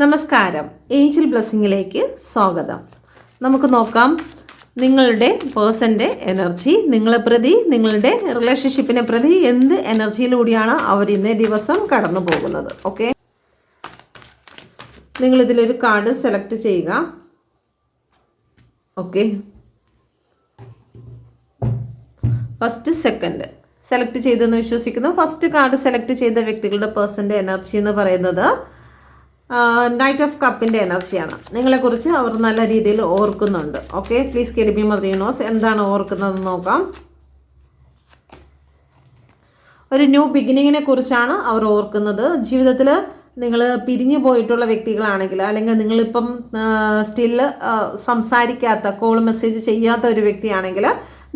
നമസ്കാരം, ഏഞ്ചൽ ബ്ലെസ്സിങ്ങിലേക്ക് സ്വാഗതം. നമുക്ക് നോക്കാം നിങ്ങളുടെ പേഴ്സൻ്റെ എനർജി, നിങ്ങളെ പ്രതി, നിങ്ങളുടെ റിലേഷൻഷിപ്പിനെ പ്രതി എന്ത് എനർജിയിലൂടെയാണ് അവർ ഇന്നേ ദിവസം കടന്നു പോകുന്നത്. ഓക്കെ, നിങ്ങളിതിലൊരു കാർഡ് സെലക്ട് ചെയ്യുക. ഓക്കെ, ഫസ്റ്റ് സെക്കൻഡ് സെലക്ട് ചെയ്തെന്ന് വിശ്വസിക്കുന്നു. ഫസ്റ്റ് കാർഡ് സെലക്ട് ചെയ്ത വ്യക്തികളുടെ പേഴ്സൻ്റെ എനർജി എന്ന് പറയുന്നത് നൈറ്റ് ഓഫ് കപ്പിൻ്റെ എനർജിയാണ്. നിങ്ങളെക്കുറിച്ച് അവർ നല്ല രീതിയിൽ ഓർക്കുന്നുണ്ട്. Okay, please guide me mother universe, എന്താണ് ഓർക്കുന്നതെന്ന് നോക്കാം. ഒരു ന്യൂ ബിഗിനിങ്ങിനെ കുറിച്ചാണ് അവർ ഓർക്കുന്നത്. ജീവിതത്തിൽ നിങ്ങൾ പിരിഞ്ഞു പോയിട്ടുള്ള വ്യക്തികളാണെങ്കിൽ, അല്ലെങ്കിൽ നിങ്ങളിപ്പം സ്റ്റില് സംസാരിക്കാത്ത, കോൾ മെസ്സേജ് ചെയ്യാത്ത ഒരു വ്യക്തിയാണെങ്കിൽ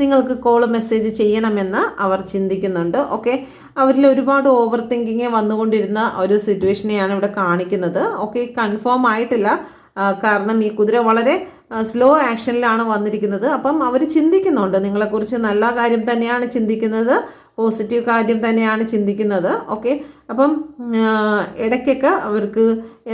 നിങ്ങൾക്ക് കോൾ മെസ്സേജ് ചെയ്യണമെന്ന് അവർ ചിന്തിക്കുന്നുണ്ട്. ഓക്കെ, അവരിൽ ഒരുപാട് ഓവർ തിങ്കിങ് വന്നുകൊണ്ടിരുന്ന ഒരു സിറ്റുവേഷനെയാണ് ഇവിടെ കാണിക്കുന്നത്. ഓക്കെ, കൺഫേം ആയിട്ടില്ല, കാരണം ഈ കുതിര വളരെ സ്ലോ ആക്ഷനിലാണ് വന്നിരിക്കുന്നത്. അപ്പം അവർ ചിന്തിക്കുന്നുണ്ട്, നിങ്ങളെക്കുറിച്ച് നല്ല കാര്യം തന്നെയാണ് ചിന്തിക്കുന്നത്, പോസിറ്റീവ് കാര്യം തന്നെയാണ് ചിന്തിക്കുന്നത്. ഓക്കെ, അപ്പം ഇടയ്ക്കൊക്കെ അവർക്ക്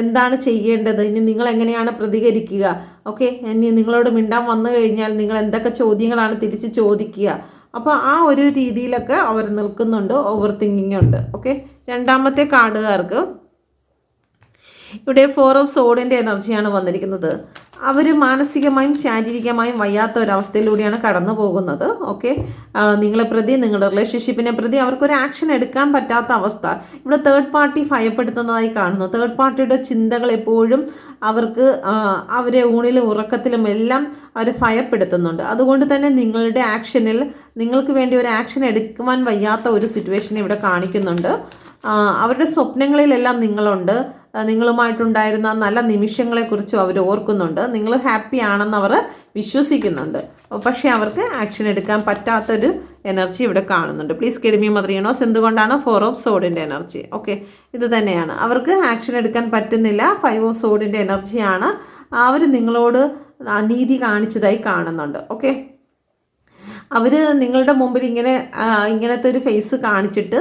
എന്താണ് ചെയ്യേണ്ടത്, ഇനി നിങ്ങൾ എങ്ങനെയാണ് പ്രതികരിക്കുക, ഓക്കെ, ഇനി നിങ്ങളോട് മിണ്ടാൻ വന്നു കഴിഞ്ഞാൽ നിങ്ങൾ എന്തൊക്കെ ചോദ്യങ്ങളാണ് തിരിച്ച് ചോദിക്കുക, അപ്പോൾ ആ ഒരു രീതിയിലൊക്കെ അവർ നിൽക്കുന്നുണ്ട്, ഓവർ തിങ്കിങ് ഉണ്ട്. ഓക്കെ, രണ്ടാമത്തെ കാർഡുകാർക്ക് ഇവിടെ 4 ഓഫ് സോഡിൻ്റെ എനർജിയാണ് വന്നിരിക്കുന്നത്. അവർ മാനസികമായും ശാരീരികമായും വയ്യാത്ത ഒരവസ്ഥയിലൂടെയാണ് കടന്നു പോകുന്നത്. ഓക്കെ, നിങ്ങളെ പ്രതി, നിങ്ങളുടെ റിലേഷൻഷിപ്പിനെ പ്രതി അവർക്കൊരു ആക്ഷൻ എടുക്കാൻ പറ്റാത്ത അവസ്ഥ. ഇവിടെ തേർഡ് പാർട്ടി ഭയപ്പെടുത്തുന്നതായി കാണുന്നു. തേർഡ് പാർട്ടിയുടെ ചിന്തകൾ എപ്പോഴും അവർക്ക് അവരെ ഊണിലും ഉറക്കത്തിലും എല്ലാം അവരെ ഭയപ്പെടുത്തുന്നുണ്ട്. അതുകൊണ്ട് തന്നെ നിങ്ങളുടെ ആക്ഷനിൽ നിങ്ങൾക്ക് വേണ്ടി ഒരു ആക്ഷൻ എടുക്കുവാൻ വയ്യാത്ത ഒരു സിറ്റുവേഷൻ ഇവിടെ കാണിക്കുന്നുണ്ട്. അവരുടെ സ്വപ്നങ്ങളിലെല്ലാം നിങ്ങളുണ്ട്. നിങ്ങളുമായിട്ടുണ്ടായിരുന്ന നല്ല നിമിഷങ്ങളെക്കുറിച്ചും അവർ ഓർക്കുന്നുണ്ട്. നിങ്ങൾ ഹാപ്പി ആണെന്ന് അവർ വിശ്വസിക്കുന്നുണ്ട്. പക്ഷേ അവർക്ക് ആക്ഷൻ എടുക്കാൻ പറ്റാത്തൊരു എനർജി ഇവിടെ കാണുന്നുണ്ട്. Please guide me mother universe, എന്തുകൊണ്ടാണ് 4 ഓഫ് സോഡിൻ്റെ എനർജി? ഓക്കെ, ഇത് തന്നെയാണ്, അവർക്ക് ആക്ഷൻ എടുക്കാൻ പറ്റുന്നില്ല. 5 ഓഫ് സോഡിൻ്റെ എനർജിയാണ്. അവർ നിങ്ങളോട് അനീതി കാണിച്ചതായി കാണുന്നുണ്ട്. ഓക്കെ, അവർ നിങ്ങളുടെ മുമ്പിൽ ഇങ്ങനത്തെ ഒരു ഫേസ് കാണിച്ചിട്ട്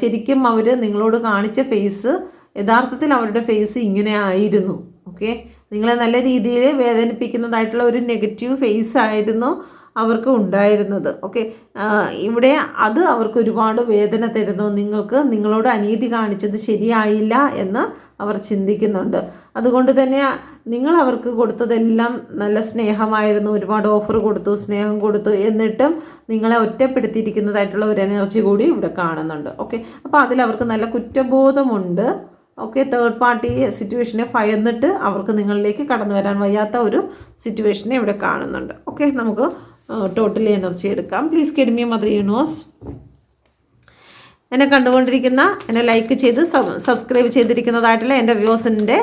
ശരിക്കും അവർ നിങ്ങളോട് കാണിച്ച ഫേസ് യഥാർത്ഥത്തിൽ അവരുടെ ഫേസ് ഇങ്ങനെ ആയിരുന്നു. ഓക്കെ, നിങ്ങളെ നല്ല രീതിയിൽ വേദനിപ്പിക്കുന്നതായിട്ടുള്ള ഒരു നെഗറ്റീവ് ഫേസ് ആയിരുന്നു അവർക്ക് ഉണ്ടായിരുന്നത്. ഓക്കെ, ഇവിടെ അത് അവർക്ക് ഒരുപാട് വേദന തരുന്നു. നിങ്ങളോട് അനീതി കാണിച്ചത് ശരിയായില്ല എന്ന് അവർ ചിന്തിക്കുന്നുണ്ട്. അതുകൊണ്ട് തന്നെ നിങ്ങൾ അവർക്ക് കൊടുത്തതെല്ലാം നല്ല സ്നേഹമായിരുന്നു, ഒരുപാട് ഓഫർ കൊടുത്തു, സ്നേഹം കൊടുത്തു, എന്നിട്ടും നിങ്ങളെ ഒറ്റപ്പെടുത്തിയിരിക്കുന്നതായിട്ടുള്ള ഒരു എനർജി കൂടി ഇവിടെ കാണുന്നുണ്ട്. ഓക്കെ, അപ്പോൾ അതിലവർക്ക് നല്ല കുറ്റബോധമുണ്ട്. ഓക്കെ, തേർഡ് പാർട്ടി സിറ്റുവേഷനെ ഭയന്നിട്ട് അവർക്ക് നിങ്ങളിലേക്ക് കടന്നു വരാൻ വയ്യാത്ത ഒരു സിറ്റുവേഷനെ ഇവിടെ കാണുന്നുണ്ട്. ഓക്കെ, നമുക്ക് ടോട്ടലി എനർജി എടുക്കാം. Please guide me mother universe, എന്നെ കണ്ടുകൊണ്ടിരിക്കുന്ന, എന്നെ ലൈക്ക് ചെയ്ത് സബ്സ്ക്രൈബ് ചെയ്തിരിക്കുന്നതായിട്ടുള്ള എൻ്റെ വ്യൂസിൻ്റെ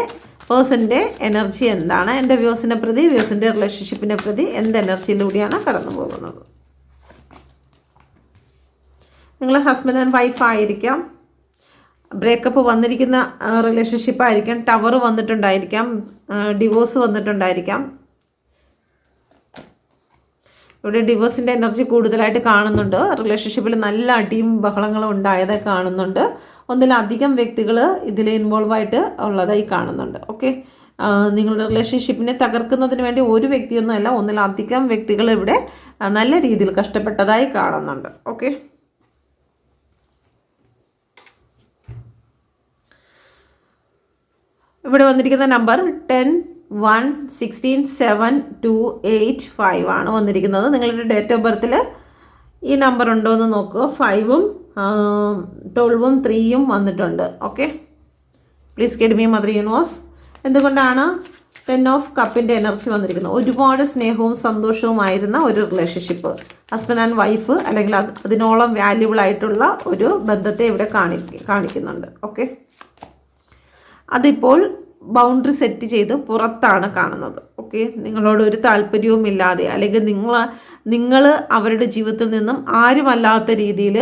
പേഴ്സൻ്റെ എനർജി എന്താണ്? എൻ്റെ വ്യൂസിനെ പ്രതി, വ്യൂസിൻ്റെ റിലേഷൻഷിപ്പിനെ പ്രതി എന്ത് എനർജിയിലൂടെയാണ് കടന്നു പോകുന്നത്? നിങ്ങൾ ഹസ്ബൻഡ് ആൻഡ് വൈഫ് ആയിരിക്കാം, ബ്രേക്കപ്പ് വന്നിരിക്കുന്ന റിലേഷൻഷിപ്പ് ആയിരിക്കാം, ടവർ വന്നിട്ടുണ്ടായിരിക്കാം, ഡിവോഴ്സ് വന്നിട്ടുണ്ടായിരിക്കാം. ഇവിടെ ഡിവോഴ്സിൻ്റെ എനർജി കൂടുതലായിട്ട് കാണുന്നുണ്ട്. റിലേഷൻഷിപ്പിൽ നല്ല അടിയും ബഹളങ്ങളും ഉണ്ടായതായി കാണുന്നുണ്ട്. ഒന്നിലധികം വ്യക്തികൾ ഇതിൽ ഇൻവോൾവ് ആയിട്ട് ഉള്ളതായി കാണുന്നുണ്ട്. ഓക്കെ, നിങ്ങളുടെ റിലേഷൻഷിപ്പിനെ തകർക്കുന്നതിന് വേണ്ടി ഒരു വ്യക്തിയൊന്നുമല്ല, ഒന്നിലധികം വ്യക്തികൾ ഇവിടെ നല്ല രീതിയിൽ കഷ്ടപ്പെട്ടതായി കാണുന്നുണ്ട്. ഓക്കെ, ഇവിടെ വന്നിരിക്കുന്ന നമ്പർ 10 1 16 7 2 8 5 ആണ് വന്നിരിക്കുന്നത്. നിങ്ങളുടെ ഡേറ്റ് ഓഫ് ബർത്തിൽ ഈ നമ്പർ ഉണ്ടോ എന്ന് നോക്കുക. 5ഉം 12ഉം 3ഉം വന്നിട്ടുണ്ട്. Okay, please guide me mother universe, എന്തുകൊണ്ടാണ് 10 ഓഫ് കപ്പിൻ്റെ എനർജി വന്നിരിക്കുന്നത്? ഒരുപാട് സ്നേഹവും സന്തോഷവുമായിരുന്ന ഒരു റിലേഷൻഷിപ്പ്, ഹസ്ബൻഡ് ആൻഡ് വൈഫ്, അല്ലെങ്കിൽ അതിനോളം വാല്യുബിൾ ആയിട്ടുള്ള ഒരു ബന്ധത്തെ ഇവിടെ കാണിക്കുന്നുണ്ട്. ഓക്കെ, അതിപ്പോൾ ബൗണ്ടറി സെറ്റ് ചെയ്ത് പുറത്താണ് കാണുന്നത്. ഓക്കെ, നിങ്ങളോട് ഒരു താല്പര്യവും ഇല്ലാതെ, അല്ലെങ്കിൽ നിങ്ങൾ അവരുടെ ജീവിതത്തിൽ നിന്നും ആരുമല്ലാത്ത രീതിയിൽ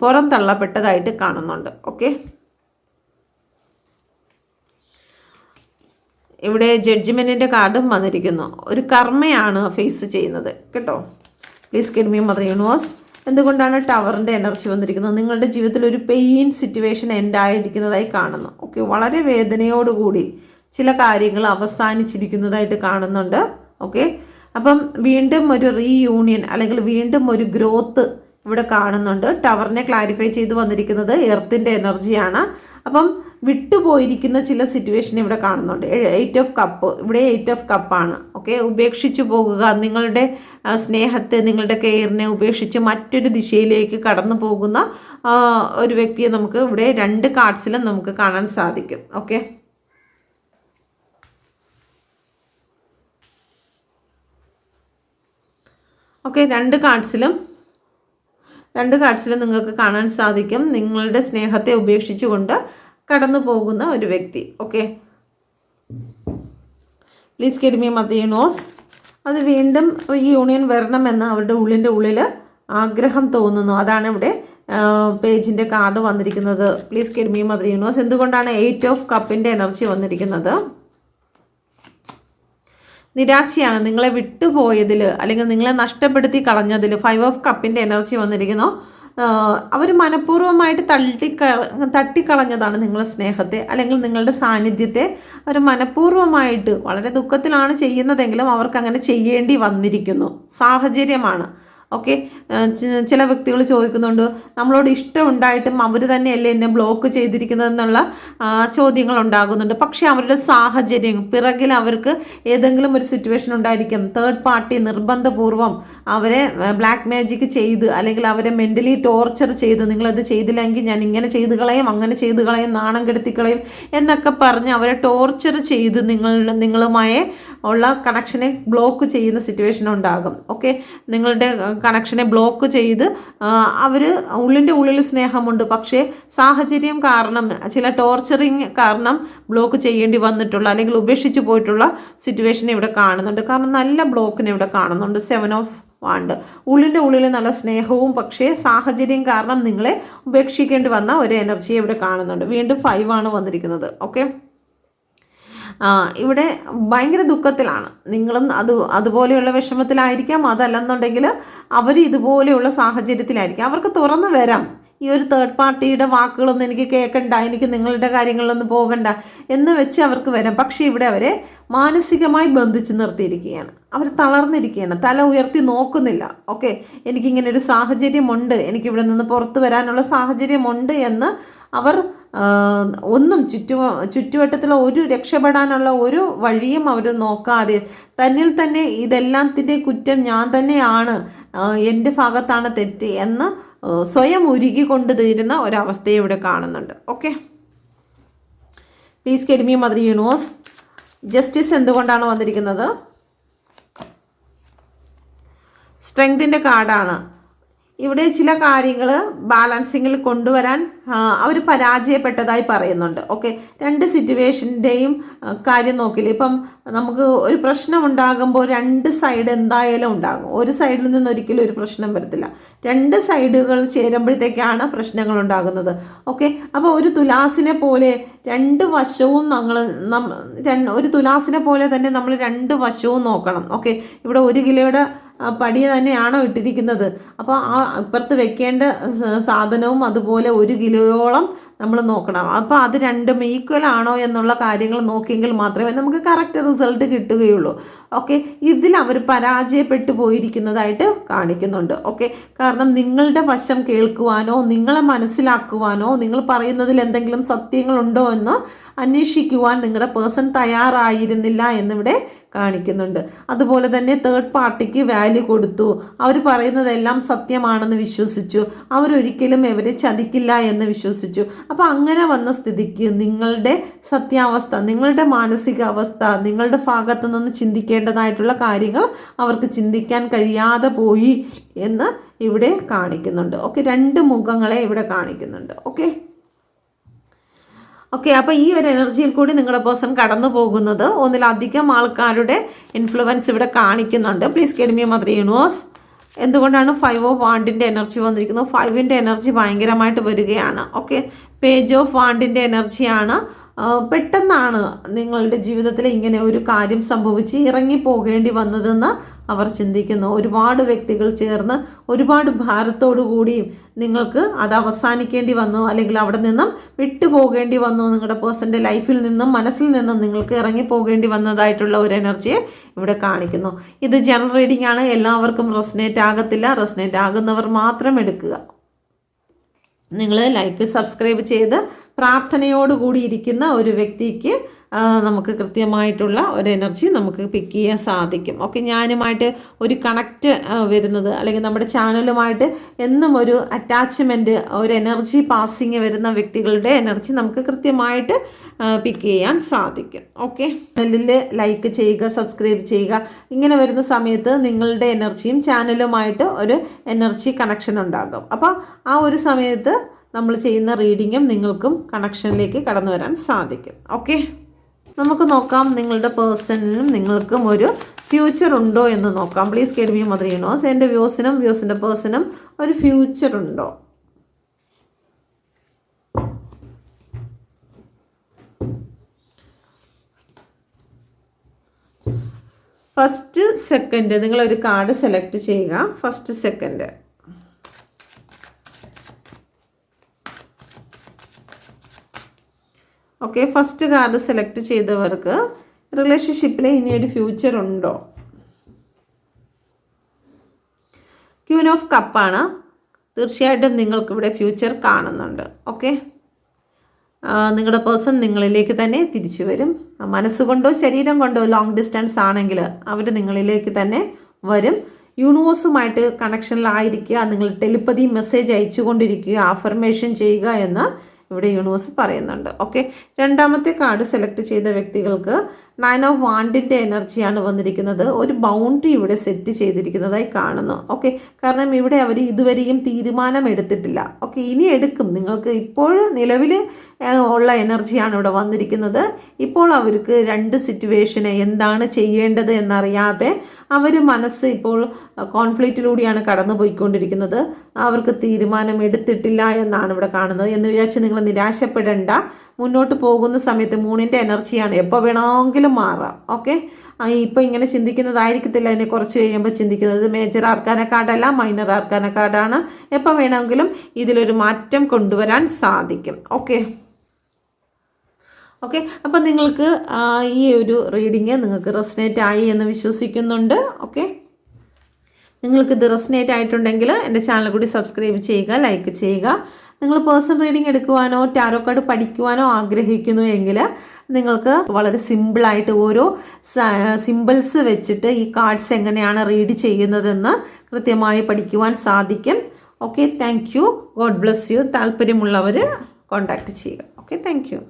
പുറം തള്ളപ്പെട്ടതായിട്ട് കാണുന്നുണ്ട്. ഓക്കെ, ഇവിടെ ജഡ്ജ്മെൻറ്റിൻ്റെ കാർഡും വന്നിരിക്കുന്നു. ഒരു കർമ്മയാണ് ഫേസ് ചെയ്യുന്നത് കേട്ടോ. Please guide me mother universe, എന്തുകൊണ്ടാണ് ടവറിൻ്റെ എനർജി വന്നിരിക്കുന്നത്? നിങ്ങളുടെ ജീവിതത്തിൽ ഒരു പെയിൻ സിറ്റുവേഷൻ എൻഡായിരിക്കുന്നതായി കാണുന്നു. ഓക്കെ, വളരെ വേദനയോടുകൂടി ചില കാര്യങ്ങൾ അവസാനിച്ചിരിക്കുന്നതായിട്ട് കാണുന്നുണ്ട്. ഓക്കെ, അപ്പം വീണ്ടും ഒരു റീയൂണിയൻ അല്ലെങ്കിൽ വീണ്ടും ഒരു ഗ്രോത്ത് ഇവിടെ കാണുന്നുണ്ട്. ടവറിനെ ക്ലാരിഫൈ ചെയ്ത് വന്നിരിക്കുന്നത് എർത്തിൻ്റെ എനർജിയാണ്. അപ്പം വിട്ടുപോയിരിക്കുന്ന ചില സിറ്റുവേഷൻ ഇവിടെ കാണുന്നുണ്ട്. 8 ഓഫ് കപ്പ്, ഇവിടെ 8 ഓഫ് കപ്പാണ്. ഓക്കെ, ഉപേക്ഷിച്ചു പോകുക, നിങ്ങളുടെ സ്നേഹത്തെ, നിങ്ങളുടെ കെയറിനെ ഉപേക്ഷിച്ച് മറ്റൊരു ദിശയിലേക്ക് കടന്നു പോകുന്ന ഒരു വ്യക്തിയെ നമുക്ക് ഇവിടെ 2 കാർഡ്സിലും നമുക്ക് കാണാൻ സാധിക്കും. ഓക്കെ, ഓക്കെ, 2 കാർഡ്സിലും നിങ്ങൾക്ക് കാണാൻ സാധിക്കും നിങ്ങളുടെ സ്നേഹത്തെ ഉപേക്ഷിച്ചുകൊണ്ട് കടന്നു പോകുന്ന ഒരു വ്യക്തി. Okay, please get me mother universe. അത് വീണ്ടും റീയൂണിയൻ വരണമെന്ന് അവരുടെ ഉള്ളിൽ ആഗ്രഹം തോന്നുന്നു. അതാണ് ഇവിടെ പേജിൻ്റെ കാർഡ് വന്നിരിക്കുന്നത്. Please get me mother universe. എന്തുകൊണ്ടാണ് 8 ഓഫ് കപ്പിൻ്റെ എനർജി വന്നിരിക്കുന്നത്? നിരാശയാണ് നിങ്ങളെ വിട്ടുപോയതിൽ, അല്ലെങ്കിൽ നിങ്ങളെ നഷ്ടപ്പെടുത്തി കളഞ്ഞതിൽ. 5 ഓഫ് കപ്പിൻ്റെ എനർജി വന്നിരിക്കുന്നു. അവർ മനഃപൂർവ്വമായിട്ട് തട്ടിക്കളഞ്ഞതാണ് നിങ്ങളുടെ സ്നേഹത്തെ, അല്ലെങ്കിൽ നിങ്ങളുടെ സാന്നിധ്യത്തെ. അവർ മനഃപൂർവ്വമായിട്ട് വളരെ ദുഃഖത്തിലാണ് ചെയ്യുന്നതെങ്കിലും അവർക്ക് അങ്ങനെ ചെയ്യേണ്ടി വന്നിരിക്കുന്നു. സാഹചര്യമാണ്. ഓക്കെ, ചില വ്യക്തികൾ ചോദിക്കുന്നുണ്ട്, നമ്മളോട് ഇഷ്ടമുണ്ടായിട്ടും അവർ തന്നെയല്ലേ എന്നെ ബ്ലോക്ക് ചെയ്തിരിക്കുന്നതെന്നുള്ള ചോദ്യങ്ങൾ ഉണ്ടാകുന്നുണ്ട്. പക്ഷേ അവരുടെ സാഹചര്യം, പിറകിൽ അവർക്ക് ഏതെങ്കിലും ഒരു സിറ്റുവേഷൻ ഉണ്ടായിരിക്കും. തേർഡ് പാർട്ടി നിർബന്ധപൂർവം അവരെ ബ്ലാക്ക് മാജിക് ചെയ്ത്, അല്ലെങ്കിൽ അവരെ മെൻ്റലി ടോർച്ചർ ചെയ്ത്, നിങ്ങളത് ചെയ്തില്ലെങ്കിൽ ഞാൻ ഇങ്ങനെ ചെയ്ത് കളയും, അങ്ങനെ ചെയ്ത് കളയും, നാണം കെടുത്തിക്കളയും എന്നൊക്കെ പറഞ്ഞ് അവരെ ടോർച്ചർ ചെയ്ത് നിങ്ങളുമായി ഉള്ള കണക്ഷനെ ബ്ലോക്ക് ചെയ്യുന്ന സിറ്റുവേഷൻ ഉണ്ടാകും. ഓക്കെ, നിങ്ങളുടെ കണക്ഷനെ ബ്ലോക്ക് ചെയ്ത് അവർ ഉള്ളിൽ സ്നേഹമുണ്ട്, പക്ഷേ സാഹചര്യം കാരണം, ചില ടോർച്ചറിങ് കാരണം ബ്ലോക്ക് ചെയ്യേണ്ടി വന്നിട്ടുള്ള, അല്ലെങ്കിൽ ഉപേക്ഷിച്ച് പോയിട്ടുള്ള സിറ്റുവേഷൻ ഇവിടെ കാണുന്നുണ്ട്. കാരണം നല്ല ബ്ലോക്കിനെ ഇവിടെ കാണുന്നുണ്ട്. 7 ഓഫ് വാണ്ട്, ഉള്ളിൽ നല്ല സ്നേഹവും, പക്ഷേ സാഹചര്യം കാരണം നിങ്ങളെ ഉപേക്ഷിക്കേണ്ടി വന്ന ഒരു എനർജിയെ ഇവിടെ കാണുന്നുണ്ട്. വീണ്ടും 5 ആണ് വന്നിരിക്കുന്നത്. ഓക്കെ, ഇവിടെ ഭയങ്കര ദുഃഖത്തിലാണ് നിങ്ങളും. അതുപോലെയുള്ള വിഷമത്തിലായിരിക്കാം. അതല്ലെന്നുണ്ടെങ്കിൽ അവർ ഇതുപോലെയുള്ള സാഹചര്യത്തിലായിരിക്കും. അവർക്ക് തുറന്നു വരാം, ഈ ഒരു തേർഡ് പാർട്ടിയുടെ വാക്കുകളൊന്നും എനിക്ക് കേൾക്കണ്ട, എനിക്ക് നിങ്ങളുടെ കാര്യങ്ങളിലൊന്നും പോകണ്ട എന്ന് വെച്ച് അവർക്ക് വരാം. പക്ഷേ ഇവിടെ അവരെ മാനസികമായി ബന്ധിച്ച് നിർത്തിയിരിക്കുകയാണ്. അവർ തളർന്നിരിക്കുകയാണ്, തല ഉയർത്തി നോക്കുന്നില്ല. ഓക്കെ, എനിക്കിങ്ങനെ ഒരു സാഹചര്യമുണ്ട്, എനിക്കിവിടെ നിന്ന് പുറത്തു വരാനുള്ള സാഹചര്യമുണ്ട് എന്ന് അവർ ഒന്നും ചുറ്റുവട്ടത്തിലുള്ള ഒരു രക്ഷപ്പെടാനുള്ള ഒരു വഴിയും അവർ നോക്കാതെ തന്നിൽ തന്നെ ഇതെല്ലാത്തിൻ്റെ കുറ്റം ഞാൻ തന്നെയാണ്, എൻ്റെ ഭാഗത്താണ് തെറ്റ് എന്ന് സ്വയം ഉരുകിക്കൊണ്ട് തീരുന്ന ഒരവസ്ഥയെ ഇവിടെ കാണുന്നുണ്ട്. Okay, please get me mother universe. Justice എന്തുകൊണ്ടാണ് വന്നിരിക്കുന്നത്? സ്ട്രെങ്തിൻ്റെ കാർഡാണ്. ഇവിടെ ചില കാര്യങ്ങൾ ബാലൻസിങ്ങിൽ കൊണ്ടുവരാൻ അവർ പരാജയപ്പെട്ടതായി പറയുന്നുണ്ട്. ഓക്കെ, 2 സിറ്റുവേഷൻ്റെയും കാര്യം നോക്കില്ല. ഇപ്പം നമുക്ക് ഒരു പ്രശ്നം ഉണ്ടാകുമ്പോൾ 2 സൈഡ് എന്തായാലും ഉണ്ടാകും. ഒരു സൈഡിൽ നിന്ന് ഒരിക്കലും ഒരു പ്രശ്നം വരത്തില്ല. 2 സൈഡുകൾ ചേരുമ്പോഴത്തേക്കാണ് പ്രശ്നങ്ങൾ ഉണ്ടാകുന്നത്. ഓക്കെ, അപ്പോൾ ഒരു തുലാസിനെ പോലെ 2 വശവും ഒരു തുലാസിനെ പോലെ തന്നെ നമ്മൾ 2 വശവും നോക്കണം. ഓക്കെ, ഇവിടെ 1 കിലോയുടെ പടി തന്നെയാണോ ഇട്ടിരിക്കുന്നത്? അപ്പോൾ ആ ഇപ്പുറത്ത് വെക്കേണ്ട സാധനവും അതുപോലെ 1 കിലോയോളം നമ്മൾ നോക്കണം. അപ്പോൾ അത് രണ്ടും ഈക്വൽ ആണോ എന്നുള്ള കാര്യങ്ങൾ നോക്കിയെങ്കിൽ മാത്രമേ നമുക്ക് കറക്റ്റ് റിസൾട്ട് കിട്ടുകയുള്ളൂ. ഓക്കെ, ഇതിൽ അവർ പരാജയപ്പെട്ടു പോയിരിക്കുന്നതായിട്ട് കാണിക്കുന്നുണ്ട്. ഓക്കെ, കാരണം നിങ്ങളുടെ വശം കേൾക്കുവാനോ നിങ്ങളെ മനസ്സിലാക്കുവാനോ നിങ്ങൾ പറയുന്നതിൽ എന്തെങ്കിലും സത്യങ്ങളുണ്ടോ എന്ന് അന്വേഷിക്കുവാൻ നിങ്ങളുടെ പേഴ്സൺ തയ്യാറായിരുന്നില്ല എന്നിവിടെ കാണിക്കുന്നുണ്ട്. അതുപോലെ തന്നെ തേർഡ് പാർട്ടിക്ക് വാല്യൂ കൊടുത്തു, അവർ പറയുന്നതെല്ലാം സത്യമാണെന്ന് വിശ്വസിച്ചു, അവരൊരിക്കലും ഇവരെ ചതിക്കില്ല എന്ന് വിശ്വസിച്ചു. അപ്പോൾ അങ്ങനെ വന്ന സ്ഥിതിക്ക് നിങ്ങളുടെ സത്യാവസ്ഥ, നിങ്ങളുടെ മാനസികാവസ്ഥ, നിങ്ങളുടെ ഭാഗത്തു നിന്ന് ചിന്തിക്കേണ്ടതായിട്ടുള്ള കാര്യങ്ങൾ അവർക്ക് ചിന്തിക്കാൻ കഴിയാതെ പോയി എന്ന് ഇവിടെ കാണിക്കുന്നുണ്ട്. ഓക്കെ, 2 മുഖങ്ങളെ ഇവിടെ കാണിക്കുന്നുണ്ട്. ഓക്കെ, അപ്പോൾ ഈ ഒരു എനർജിയിൽ കൂടി നിങ്ങളുടെ പേഴ്സൺ കടന്നു പോകുന്നത് ഒന്നിലധികം ആൾക്കാരുടെ ഇൻഫ്ലുവൻസ് ഇവിടെ കാണിക്കുന്നുണ്ട്. Please get me mother universe. എന്തുകൊണ്ടാണ് 5 ഓഫ് വാണ്ടിൻ്റെ എനർജി വന്നിരിക്കുന്നത്? 5ൻ്റെ എനർജി ഭയങ്കരമായിട്ട് വരികയാണ്. ഓക്കെ, പേജ് ഓഫ് വാണ്ടിൻ്റെ എനർജിയാണ് പെട്ടെന്നാണ് നിങ്ങളുടെ ജീവിതത്തിൽ ഇങ്ങനെ ഒരു കാര്യം സംഭവിച്ച് ഇറങ്ങി പോകേണ്ടി വന്നതെന്ന് അവർ ചിന്തിക്കുന്നു. ഒരുപാട് വ്യക്തികൾ ചേർന്ന് ഒരുപാട് ഭാരത്തോടു കൂടിയും നിങ്ങൾക്ക് അത് അവസാനിക്കേണ്ടി വന്നു, അല്ലെങ്കിൽ അവിടെ നിന്നും വിട്ടുപോകേണ്ടി വന്നു. നിങ്ങളുടെ പേഴ്സൻ്റെ ലൈഫിൽ നിന്നും മനസ്സിൽ നിന്നും നിങ്ങൾക്ക് ഇറങ്ങി പോകേണ്ടി വന്നതായിട്ടുള്ള ഒരു എനർജിയെ ഇവിടെ കാണിക്കുന്നു. ഇത് ജനറൽ റീഡിംഗ് ആണ്, എല്ലാവർക്കും റെസനേറ്റ് ആകത്തില്ല. റെസനേറ്റ് ആകുന്നവർ മാത്രം എടുക്കുക. നിങ്ങൾ ലൈക്ക് സബ്സ്ക്രൈബ് ചെയ്ത് പ്രാർത്ഥനയോടുകൂടി ഇരിക്കുന്ന ഒരു വ്യക്തിക്ക് നമുക്ക് കൃത്യമായിട്ടുള്ള ഒരു എനർജി നമുക്ക് പിക്ക് ചെയ്യാൻ സാധിക്കും. ഓക്കെ, ഞാനുമായിട്ട് ഒരു കണക്റ്റ് വരുന്നത്, അല്ലെങ്കിൽ നമ്മുടെ ചാനലുമായിട്ട് എന്നും ഒരു അറ്റാച്ച്മെൻറ്റ്, ഒരു എനർജി പാസിങ് വരുന്ന വ്യക്തികളുടെ എനർജി നമുക്ക് കൃത്യമായിട്ട് പിക്ക് ചെയ്യാൻ സാധിക്കും. ഓക്കെ, ചാനലിൽ ലൈക്ക് ചെയ്യുക, സബ്സ്ക്രൈബ് ചെയ്യുക. ഇങ്ങനെ വരുന്ന സമയത്ത് നിങ്ങളുടെ എനർജിയും ചാനലുമായിട്ട് ഒരു എനർജി കണക്ഷൻ ഉണ്ടാകും. അപ്പോൾ ആ ഒരു സമയത്ത് നമ്മൾ ചെയ്യുന്ന റീഡിങ്ങും നിങ്ങൾക്കും കണക്ഷനിലേക്ക് കടന്നു വരാൻ സാധിക്കും. ഓക്കെ, നമുക്ക് നോക്കാം നിങ്ങളുടെ പേഴ്സണിനും നിങ്ങൾക്കും ഒരു ഫ്യൂച്ചർ ഉണ്ടോ എന്ന് നോക്കാം. Please guide me mother universe. എൻ്റെ വ്യൂസിൻ്റെ പേഴ്സണും ഒരു ഫ്യൂച്ചർ ഉണ്ടോ? ഫസ്റ്റ് സെക്കൻഡ് നിങ്ങളൊരു കാർഡ് സെലക്ട് ചെയ്യുക. First second. Okay, first card select ചെയ്തവർക്ക് റിലേഷൻഷിപ്പിൽ ഇനിയൊരു ഫ്യൂച്ചർ ഉണ്ടോ? ക്യൂൻ ഓഫ് കപ്പാണ്. തീർച്ചയായിട്ടും നിങ്ങൾക്കിവിടെ ഫ്യൂച്ചർ കാണുന്നുണ്ട്. ഓക്കെ, നിങ്ങളുടെ പേഴ്സൺ നിങ്ങളിലേക്ക് തന്നെ തിരിച്ചു വരും. മനസ്സുകൊണ്ടോ ശരീരം കൊണ്ടോ ലോങ് ഡിസ്റ്റൻസ് ആണെങ്കിൽ അവർ നിങ്ങളിലേക്ക് തന്നെ വരും. യൂണിവേഴ്സുമായിട്ട് കണക്ഷനിലായിരിക്കുക, നിങ്ങൾ ടെലിപ്പതി മെസ്സേജ് അയച്ചുകൊണ്ടിരിക്കുക, അഫർമേഷൻ ചെയ്യുക എന്ന് ഇവിടെ യൂണിവേഴ്സ് പറയുന്നുണ്ട്. ഓക്കെ, രണ്ടാമത്തെ കാർഡ് സെലക്ട് ചെയ്ത വ്യക്തികൾക്ക് 9 ഓഫ് വാണ്ടിൻ്റെ എനർജിയാണ് വന്നിരിക്കുന്നത്. ഒരു ബൗണ്ടറി ഇവിടെ സെറ്റ് ചെയ്തിരിക്കുന്നതായി കാണുന്നു. ഓക്കെ, കാരണം ഇവിടെ അവർ ഇതുവരെയും തീരുമാനം എടുത്തിട്ടില്ല. ഓക്കെ, ഇനി എടുക്കും. നിങ്ങൾക്ക് ഇപ്പോൾ നിലവിൽ ഉള്ള എനർജിയാണ് ഇവിടെ വന്നിരിക്കുന്നത്. ഇപ്പോൾ അവർക്ക് രണ്ട് സിറ്റുവേഷനെ എന്താണ് ചെയ്യേണ്ടത് എന്നറിയാതെ അവർ മനസ്സ് ഇപ്പോൾ കോൺഫ്ലിക്റ്റിലൂടെയാണ് കടന്നു പോയിക്കൊണ്ടിരിക്കുന്നത്. അവർക്ക് തീരുമാനം എടുത്തിട്ടില്ല എന്നാണ് ഇവിടെ കാണുന്നത്. എന്ന് വിചാരിച്ച് നിങ്ങൾ നിരാശപ്പെടേണ്ട. മുന്നോട്ട് പോകുന്ന സമയത്ത് മൂണിൻ്റെ എനർജിയാണ്, എപ്പോൾ വേണമെങ്കിലും മാറാം. ഓക്കെ, ഇപ്പോൾ ഇങ്ങനെ ചിന്തിക്കുന്നതായിരിക്കത്തില്ല അതിനെ കുറച്ച് കഴിയുമ്പോൾ ചിന്തിക്കുന്നത്. മേജർ ആർക്കാന കാർഡല്ല, മൈനർ ആർക്കാന കാർഡാണ്. എപ്പോൾ വേണമെങ്കിലും ഇതിലൊരു മാറ്റം കൊണ്ടുവരാൻ സാധിക്കും. ഓക്കെ, അപ്പോൾ നിങ്ങൾക്ക് ഈ ഒരു റീഡിങ് നിങ്ങൾക്ക് റെസനേറ്റ് ആയി എന്ന് വിശ്വസിക്കുന്നുണ്ട്. ഓക്കെ, നിങ്ങൾക്കിത് റെസനേറ്റ് ആയിട്ടുണ്ടെങ്കിൽ എൻ്റെ ചാനൽ കൂടി സബ്സ്ക്രൈബ് ചെയ്യുക, ലൈക്ക് ചെയ്യുക. നിങ്ങൾ പേഴ്സണൽ റീഡിംഗ് എടുക്കുവാനോ ടാരോ കാർഡ് പഠിക്കുവാനോ ആഗ്രഹിക്കുന്നു എങ്കിൽ നിങ്ങൾക്ക് വളരെ സിമ്പിളായിട്ട് ഓരോ സിമ്പിൾസ് വെച്ചിട്ട് ഈ കാർഡ്സ് എങ്ങനെയാണ് റീഡ് ചെയ്യുന്നതെന്ന് കൃത്യമായി പഠിക്കുവാൻ സാധിക്കും. Okay, thank you. God bless you. താല്പര്യമുള്ളവർ കോൺടാക്റ്റ് ചെയ്യുക. Okay, thank you.